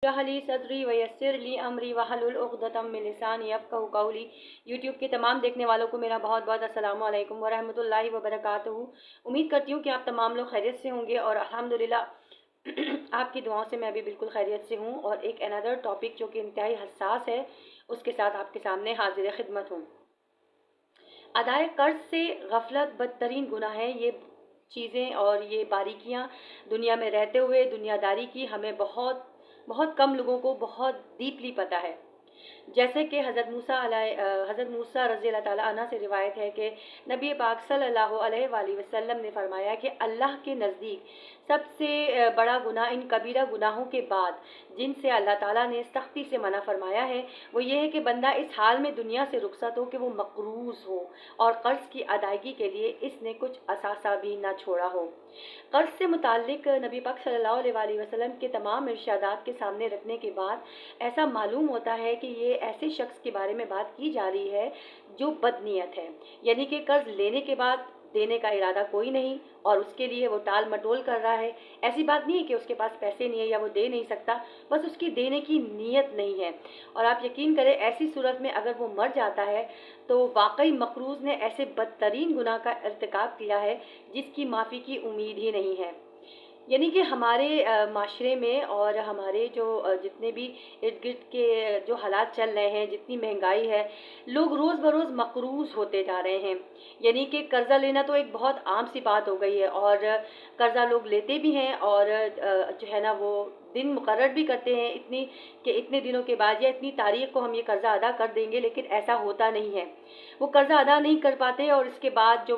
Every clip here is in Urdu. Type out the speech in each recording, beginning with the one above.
اشرح لی صدری ویسر لی امری واحلل عقدۃ من لسانی یفقہوا قولی۔ یوٹیوب کے تمام دیکھنے والوں کو میرا بہت بہت السلام علیکم ورحمۃ اللہ وبرکاتہ۔ امید کرتی ہوں کہ آپ تمام لوگ خیریت سے ہوں گے اور الحمدللہ آپ کی دعاؤں سے میں بھی بالکل خیریت سے ہوں، اور ایک انادر ٹاپک جو کہ انتہائی حساس ہے اس کے ساتھ آپ کے سامنے حاضر خدمت ہوں۔ ادائے قرض سے غفلت بدترین گناہ ہے۔ یہ چیزیں اور یہ باریکیاں دنیا میں رہتے ہوئے دنیا داری کی ہمیں بہت بہت کم لوگوں کو بہت ڈیپلی پتہ ہے۔ جیسے کہ حضرت موسیٰ رضی اللہ تعالیٰ عنہ سے روایت ہے کہ نبی پاک صلی اللہ علیہ وآلہ وسلم نے فرمایا کہ اللہ کے نزدیک سب سے بڑا گناہ ان کبیرہ گناہوں کے بعد جن سے اللہ تعالیٰ نے سختی سے منع فرمایا ہے وہ یہ ہے کہ بندہ اس حال میں دنیا سے رخصت ہو کہ وہ مقروض ہو اور قرض کی ادائیگی کے لیے اس نے کچھ اثاثہ بھی نہ چھوڑا ہو۔ قرض سے متعلق نبی پاک صلی اللہ علیہ وآلہ وسلم کے تمام ارشادات کے سامنے رکھنے کے بعد ایسا معلوم ہوتا ہے کہ یہ ایسے شخص کے بارے میں بات کی جا رہی ہے جو بد نیت ہے، یعنی کہ قرض لینے کے بعد دینے کا ارادہ کوئی نہیں اور اس کے لیے وہ ٹال مٹول کر رہا ہے۔ ایسی بات نہیں ہے کہ اس کے پاس پیسے نہیں ہے یا وہ دے نہیں سکتا، بس اس کی دینے کی نیت نہیں ہے۔ اور آپ یقین کریں ایسی صورت میں اگر وہ مر جاتا ہے تو واقعی مقروض نے ایسے بدترین گناہ کا ارتکاب کیا ہے جس کی معافی کی امید ہی نہیں ہے۔ یعنی کہ ہمارے معاشرے میں اور ہمارے جو جتنے بھی ارد گرد کے جو حالات چل رہے ہیں، جتنی مہنگائی ہے، لوگ روز بروز مقروض ہوتے جا رہے ہیں۔ یعنی کہ قرضہ لینا تو ایک بہت عام سی بات ہو گئی ہے، اور قرضہ لوگ لیتے بھی ہیں اور جو ہے نا وہ دن مقرر بھی کرتے ہیں اتنے دنوں کے بعد یا اتنی تاریخ کو ہم یہ قرضہ ادا کر دیں گے، لیکن ایسا ہوتا نہیں ہے۔ وہ قرضہ ادا نہیں کر پاتے اور اس کے بعد جو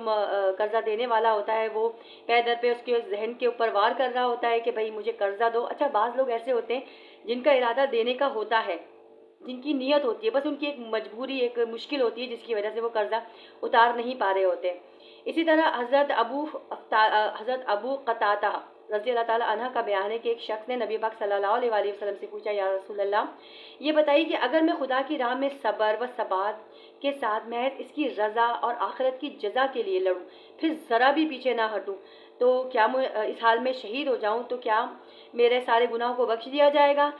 قرضہ دینے والا ہوتا ہے وہ پے در پہ اس کے ذہن کے اوپر وار کر رہا ہوتا ہے کہ بھائی مجھے قرضہ دو۔ اچھا، بعض لوگ ایسے ہوتے ہیں جن کا ارادہ دینے کا ہوتا ہے، جن کی نیت ہوتی ہے، بس ان کی ایک مجبوری ایک مشکل ہوتی ہے جس کی وجہ سے وہ قرضہ اتار نہیں پا رہے ہوتے۔ اسی طرح حضرت ابو قتادہ رضی اللہ تعالیٰ عنہ کا بیان ہے کہ ایک شخص نے نبی پاک صلی اللہ علیہ وآلہ وسلم سے پوچھا، یا رسول اللہ، یہ بتائیے کہ اگر میں خدا کی راہ میں صبر و ثبات کے ساتھ محض اس کی رضا اور آخرت کی جزا کے لیے لڑوں، پھر ذرا بھی پیچھے نہ ہٹوں، تو کیا میں اس حال میں شہید ہو جاؤں تو کیا میرے سارے گناہوں کو بخش دیا جائے گا؟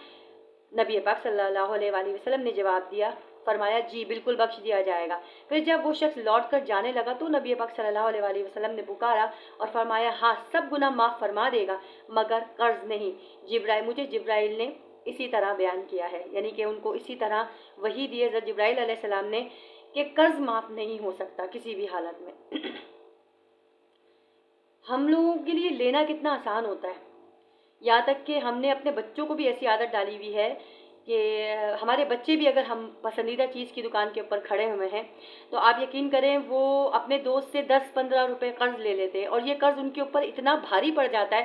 نبی پاک صلی اللہ علیہ وآلہ وسلم نے جواب دیا، فرمایا جی بالکل بخش دیا جائے گا۔ پھر جب وہ شخص لوٹ کر جانے لگا تو نبی پاک صلی اللہ علیہ وآلہ وسلم نے پکارا اور فرمایا، ہاں سب گناہ معاف فرما دے گا مگر قرض نہیں۔ مجھے جبرائیل نے اسی طرح بیان کیا ہے، یعنی کہ ان کو اسی طرح وحی دی حضرت جبرائیل علیہ السلام نے کہ قرض معاف نہیں ہو سکتا کسی بھی حالت میں۔ ہم لوگوں کے لیے لینا کتنا آسان ہوتا ہے، یہاں تک کہ ہم نے اپنے بچوں کو بھی ایسی عادت ڈالی ہوئی ہے کہ ہمارے بچے بھی اگر ہم پسندیدہ چیز کی دکان کے اوپر کھڑے ہوئے ہیں تو آپ یقین کریں وہ اپنے دوست سے 10-15 روپے قرض لے لیتے ہیں، اور یہ قرض ان کے اوپر اتنا بھاری پڑ جاتا ہے۔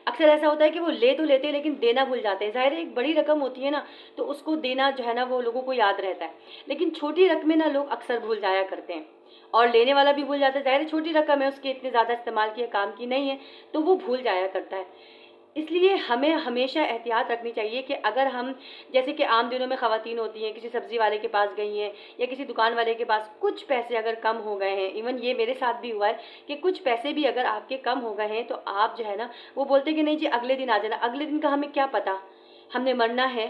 اکثر ایسا ہوتا ہے کہ وہ لے تو لیتے ہیں لیکن دینا بھول جاتے ہیں۔ ظاہر ہے ایک بڑی رقم ہوتی ہے نا تو اس کو دینا جو ہے نا وہ لوگوں کو یاد رہتا ہے، لیکن چھوٹی رقمیں نا لوگ اکثر بھول جایا کرتے ہیں اور لینے والا بھی بھول جاتا ہے۔ ظاہر ہے چھوٹی رقم ہے، اس کے اتنے زیادہ استعمال کیے کام کی نہیں ہے تو وہ بھول جایا کرتا ہے۔ اس لیے ہمیں ہمیشہ احتیاط رکھنی چاہیے کہ اگر ہم جیسے کہ عام دنوں میں خواتین ہوتی ہیں، کسی سبزی والے کے پاس گئی ہیں یا کسی دکان والے کے پاس کچھ پیسے اگر کم ہو گئے ہیں، ایون یہ میرے ساتھ بھی ہوا ہے کہ کچھ پیسے بھی اگر آپ کے کم ہو گئے ہیں تو آپ جو ہے نا وہ بولتے کہ نہیں جی اگلے دن آ جانا۔ اگلے دن کا ہمیں کیا پتہ، ہم نے مرنا ہے،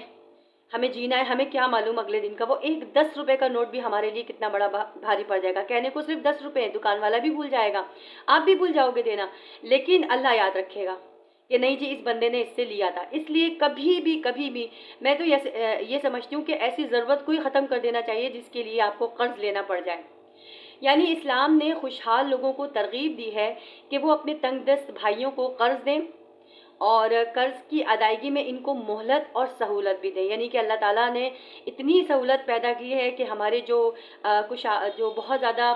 ہمیں جینا ہے، ہمیں کیا معلوم اگلے دن کا۔ وہ ایک 10 روپے کا نوٹ بھی ہمارے لیے کتنا بڑا بھاری پڑ جائے گا، کہنے کو صرف 10 روپے، دکان والا بھی بھول جائے گا، آپ بھی بھول جاؤ گے دینا، لیکن اللہ یاد رکھے گا کہ نہیں جی اس بندے نے اس سے لیا تھا۔ اس لیے کبھی بھی میں تو یہ سمجھتی ہوں کہ ایسی ضرورت کو ہی ختم کر دینا چاہیے جس کے لیے آپ کو قرض لینا پڑ جائے۔ یعنی اسلام نے خوشحال لوگوں کو ترغیب دی ہے کہ وہ اپنے تنگ دست بھائیوں کو قرض دیں اور قرض کی ادائیگی میں ان کو مہلت اور سہولت بھی دیں۔ یعنی کہ اللہ تعالیٰ نے اتنی سہولت پیدا کی ہے کہ ہمارے جو بہت زیادہ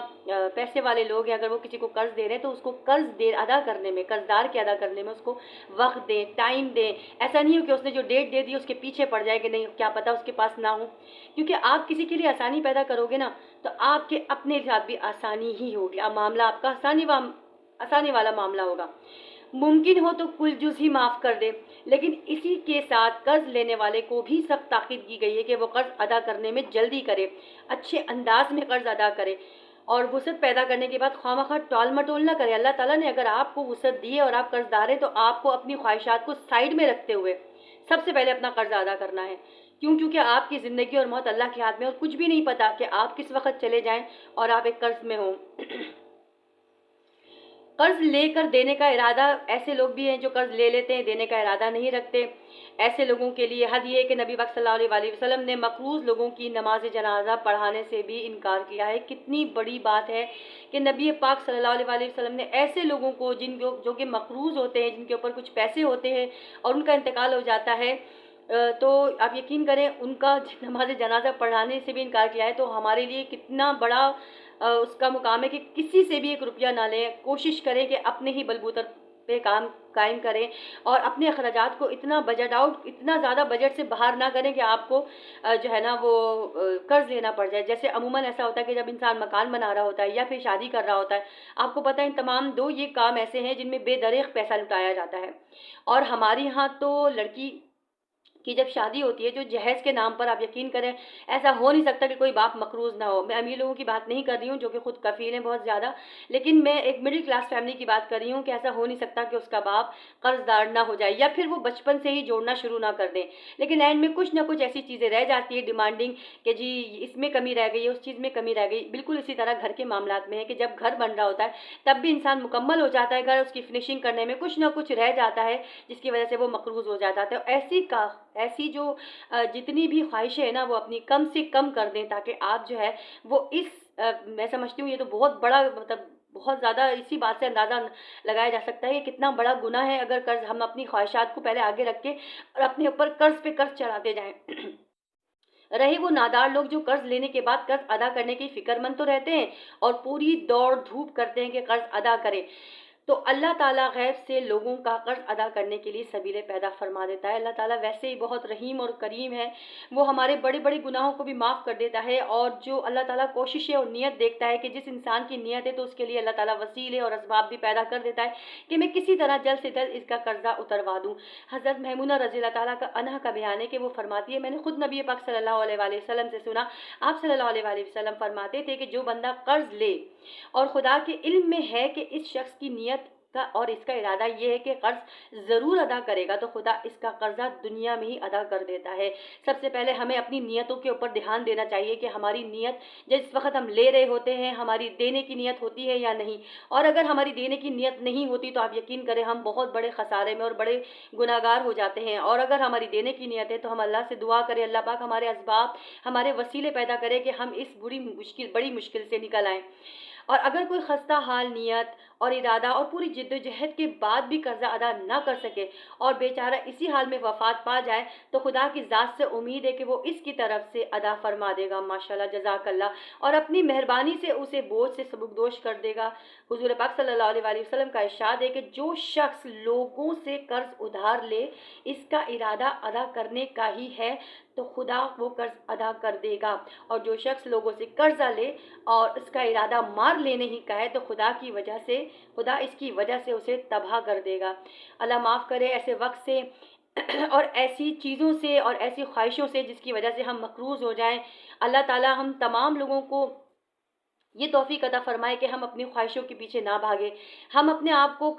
پیسے والے لوگ ہیں، اگر وہ کسی کو قرض دے رہے ہیں تو اس کو ادا کرنے میں، قرضدار کے ادا کرنے میں اس کو وقت دیں، ٹائم دیں۔ ایسا نہیں ہو کہ اس نے جو ڈیٹ دے دی اس کے پیچھے پڑ جائے کہ نہیں کیا پتہ اس کے پاس نہ ہو، کیونکہ آپ کسی کے لیے آسانی پیدا کرو گے نا تو آپ کے اپنے ساتھ بھی آسانی ہی ہوگی، معاملہ آپ کا آسانی والا معاملہ ہوگا۔ ممکن ہو تو کل جز ہی معاف کر دے، لیکن اسی کے ساتھ قرض لینے والے کو بھی سخت تاکید کی گئی ہے کہ وہ قرض ادا کرنے میں جلدی کرے، اچھے انداز میں قرض ادا کرے اور وسعت پیدا کرنے کے بعد خواہ ٹال مٹول نہ کرے۔ اللہ تعالیٰ نے اگر آپ کو وسعت دی ہے اور آپ قرض دار ہیں تو آپ کو اپنی خواہشات کو سائیڈ میں رکھتے ہوئے سب سے پہلے اپنا قرض ادا کرنا ہے۔ کیونکہ آپ کی زندگی اور موت اللہ کے ہاتھ میں، اور کچھ بھی نہیں پتہ کہ آپ کس وقت چلے جائیں اور آپ ایک قرض میں ہوں۔ قرض لے کر دینے کا ارادہ، ایسے لوگ بھی ہیں جو قرض لے لیتے ہیں، دینے کا ارادہ نہیں رکھتے۔ ایسے لوگوں کے لیے حد یہ ہے کہ نبی پاک صلی اللہ علیہ وسلم نے مقروض لوگوں کی نماز جنازہ پڑھانے سے بھی انکار کیا ہے۔ کتنی بڑی بات ہے کہ نبی پاک صلی اللہ علیہ وسلم نے ایسے لوگوں کو جو کہ مقروض ہوتے ہیں، جن کے اوپر کچھ پیسے ہوتے ہیں اور ان کا انتقال ہو جاتا ہے، تو آپ یقین کریں ان کا نماز جنازہ پڑھانے سے بھی انکار کیا ہے۔ تو ہمارے لیے کتنا بڑا اس کا مقام ہے کہ کسی سے بھی ایک روپیہ نہ لیں، کوشش کریں کہ اپنے ہی بلبوتر پہ قائم کریں اور اپنے اخراجات کو اتنا زیادہ بجٹ سے باہر نہ کریں کہ آپ کو جو ہے نا وہ قرض لینا پڑ جائے۔ جیسے عموماً ایسا ہوتا ہے کہ جب انسان مکان بنا رہا ہوتا ہے یا پھر شادی کر رہا ہوتا ہے، آپ کو پتہ ہے ان تمام یہ کام ایسے ہیں جن میں بے دریغ پیسہ لٹایا جاتا ہے۔ اور ہمارے یہاں تو لڑکی کہ جب شادی ہوتی ہے جو جہیز کے نام پر، آپ یقین کریں ایسا ہو نہیں سکتا کہ کوئی باپ مقروض نہ ہو۔ میں امیر لوگوں کی بات نہیں کر رہی ہوں جو کہ خود کفیل ہیں بہت زیادہ، لیکن میں ایک مڈل کلاس فیملی کی بات کر رہی ہوں کہ ایسا ہو نہیں سکتا کہ اس کا باپ قرض دار نہ ہو جائے، یا پھر وہ بچپن سے ہی جوڑنا شروع نہ کر دیں۔ لیکن اینڈ میں کچھ نہ کچھ ایسی چیزیں رہ جاتی ہے ڈیمانڈنگ کہ جی اس میں کمی رہ گئی ہے، اس چیز میں کمی رہ گئی۔ بالکل اسی طرح گھر کے معاملات میں ہے کہ جب گھر بن رہا ہوتا ہے تب بھی انسان مکمل ہو جاتا ہے گھر، اس کی فنیشنگ کرنے میں کچھ نہ کچھ رہ جاتا ہے جس کی وجہ سے وہ مقروض ہو جاتا ہے۔ ایسی جو جتنی بھی خواہشیں ہیں نا وہ اپنی کم سے کم کر دیں، تاکہ آپ جو ہے وہ میں سمجھتی ہوں یہ تو بہت بڑا بہت زیادہ اسی بات سے اندازہ لگایا جا سکتا ہے کہ کتنا بڑا گناہ ہے اگر قرض ہم اپنی خواہشات کو پہلے آگے رکھ کے اور اپنے اوپر قرض پہ قرض چڑھاتے جائیں۔ رہے وہ نادار لوگ جو قرض لینے کے بعد قرض ادا کرنے کی فکر مند تو رہتے ہیں اور پوری دوڑ دھوپ کرتے ہیں کہ قرض ادا کریں، تو اللہ تعالیٰ غیب سے لوگوں کا قرض ادا کرنے کے لیے سبیلیں پیدا فرما دیتا ہے۔ اللہ تعالیٰ ویسے ہی بہت رحیم اور کریم ہے، وہ ہمارے بڑے بڑے گناہوں کو بھی معاف کر دیتا ہے، اور جو اللہ تعالیٰ کوششیں اور نیت دیکھتا ہے کہ جس انسان کی نیت ہے تو اس کے لیے اللہ تعالیٰ وسیلے اور اسباب بھی پیدا کر دیتا ہے کہ میں کسی طرح جلد سے جلد اس کا قرضہ اتروا دوں۔ حضرت میمونہ رضی اللہ تعالیٰ کا عنہا کا بیان ہے کہ وہ فرماتی ہے، میں نے خود نبی پاک صلی اللہ علیہ وآلہ وسلم سے سنا، آپ صلی اللہ علیہ وآلہ وسلم فرماتے تھے کہ جو بندہ قرض لے اور خدا کے علم میں ہے کہ اس شخص کی نیت اور اس کا ارادہ یہ ہے کہ قرض ضرور ادا کرے گا، تو خدا اس کا قرضہ دنیا میں ہی ادا کر دیتا ہے۔ سب سے پہلے ہمیں اپنی نیتوں کے اوپر دھیان دینا چاہیے کہ ہماری نیت جس وقت ہم لے رہے ہوتے ہیں ہماری دینے کی نیت ہوتی ہے یا نہیں، اور اگر ہماری دینے کی نیت نہیں ہوتی تو آپ یقین کریں ہم بہت بڑے خسارے میں اور بڑے گناہگار ہو جاتے ہیں۔ اور اگر ہماری دینے کی نیت ہے تو ہم اللہ سے دعا کریں، اللہ پاک ہمارے اسباب ہمارے وسیلے پیدا کرے کہ ہم اس بڑی مشکل سے نکل آئیں۔ اور اگر کوئی خستہ حال نیت اور ارادہ اور پوری جد و جہد کے بعد بھی قرضہ ادا نہ کر سکے اور بیچارہ اسی حال میں وفات پا جائے، تو خدا کی ذات سے امید ہے کہ وہ اس کی طرف سے ادا فرما دے گا، ماشاءاللہ جزاک اللہ، اور اپنی مہربانی سے اسے بوجھ سے سبکدوش کر دے گا۔ حضور پاک صلی اللہ علیہ وآلہ وسلم کا ارشاد ہے کہ جو شخص لوگوں سے قرض ادھار لے اس کا ارادہ ادا کرنے کا ہی ہے تو خدا وہ قرض ادا کر دے گا، اور جو شخص لوگوں سے قرضہ لے اور اس کا ارادہ مار لینے ہی کا ہے تو خدا اس کی وجہ سے اسے تباہ کر دے گا۔ اللہ معاف کرے ایسے وقت سے اور ایسی چیزوں سے اور ایسی خواہشوں سے جس کی وجہ سے ہم مقروض ہو جائیں۔ اللہ تعالیٰ ہم تمام لوگوں کو یہ توفیق عطا فرمائے کہ ہم اپنی خواہشوں کے پیچھے نہ بھاگیں، ہم اپنے آپ کو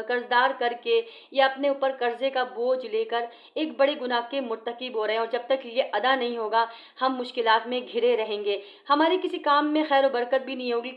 قرضدار کر کے یا اپنے اوپر قرضے کا بوجھ لے کر ایک بڑے گناہ کے مرتکب ہو رہے ہیں، اور جب تک یہ ادا نہیں ہوگا ہم مشکلات میں گھرے رہیں گے، ہمارے کسی کام میں خیر و برکت بھی نہیں ہوگی۔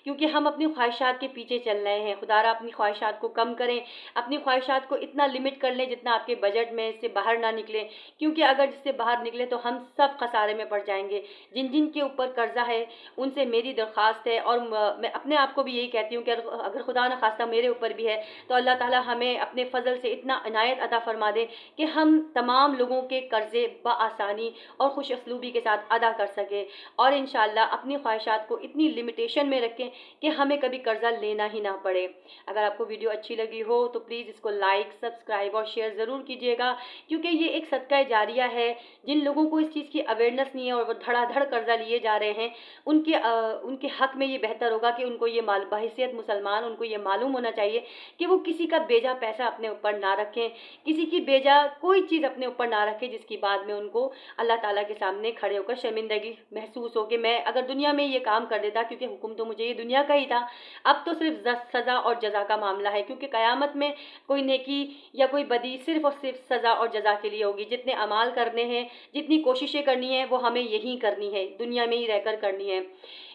کیونکہ ہم اپنی خواہشات کے پیچھے چل رہے ہیں۔ خدا را اپنی خواہشات کو کم کریں، اپنی خواہشات کو اتنا لمٹ کر لیں جتنا آپ کے بجٹ میں، اس سے باہر نہ نکلیں، کیونکہ اگر جس سے باہر نکلے تو ہم سب خسارے میں پڑ جائیں گے۔ جن کے اوپر قرضہ ہے ان سے میری درخواست ہے، اور میں اپنے آپ کو بھی یہی کہتی ہوں کہ اگر خدا نہ خواستہ میرے اوپر بھی ہے تو اللہ تعالیٰ ہمیں اپنے فضل سے اتنا عنایت عطا فرما دے کہ ہم تمام لوگوں کے قرضے بآسانی اور خوش اسلوبی کے ساتھ ادا کر سکیں، اور انشاءاللہ اپنی خواہشات کو اتنی لمیٹیشن میں رکھیں کہ ہمیں کبھی قرضہ لینا ہی نہ پڑے۔ اگر آپ کو ویڈیو اچھی لگی ہو تو پلیز اس کو لائک، سبسکرائب اور شیئر ضرور کیجیے گا، کیونکہ یہ ایک صدقہ جاریہ ہے۔ جن لوگوں کو اس چیز کی اویئرنیس نہیں ہے اور وہ دھڑا دھڑ قرضہ لیے جا رہے ہیں، ان کے حق میں یہ بہتر ہوگا کہ ان کو یہ بحیثیت مسلمان ان کو یہ معلوم ہونا چاہیے کہ وہ کسی کا بیجا پیسہ اپنے اوپر نہ رکھیں، کسی کی بیجا کوئی چیز اپنے اوپر نہ رکھیں جس کی بعد میں ان کو اللہ تعالیٰ کے سامنے کھڑے ہو کر شرمندگی محسوس ہو کہ میں اگر دنیا میں یہ کام کر دیتا، کیونکہ حکم تو مجھے یہ دنیا کا ہی تھا، اب تو صرف سزا اور جزا کا معاملہ ہے، کیونکہ قیامت میں کوئی نیکی یا کوئی بدی صرف اور صرف سزا اور جزا کے لیے ہوگی۔ جتنے اعمال کرنے ہیں، جتنی کوششیں کرنی ہیں، وہ ہمیں یہی کرنی ہے، دنیا میں ہی رہ کر کرنی ہے۔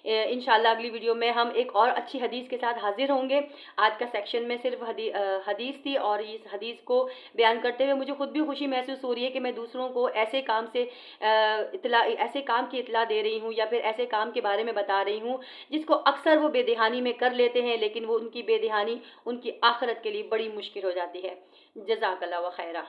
انشاءاللہ اگلی ویڈیو میں ہم ایک اور اچھی حدیث کے ساتھ حاضر ہوں گے۔ آج کا سیکشن میں صرف حدیث تھی، اور اس حدیث کو بیان کرتے ہوئے مجھے خود بھی خوشی محسوس ہو رہی ہے کہ میں دوسروں کو ایسے کام کی اطلاع دے رہی ہوں، یا پھر ایسے کام کے بارے میں بتا رہی ہوں جس کو اکثر وہ بے دہانی میں کر لیتے ہیں، لیکن وہ ان کی بے دہانی ان کی آخرت کے لیے بڑی مشکل ہو جاتی ہے۔ جزاک اللہ خیرہ۔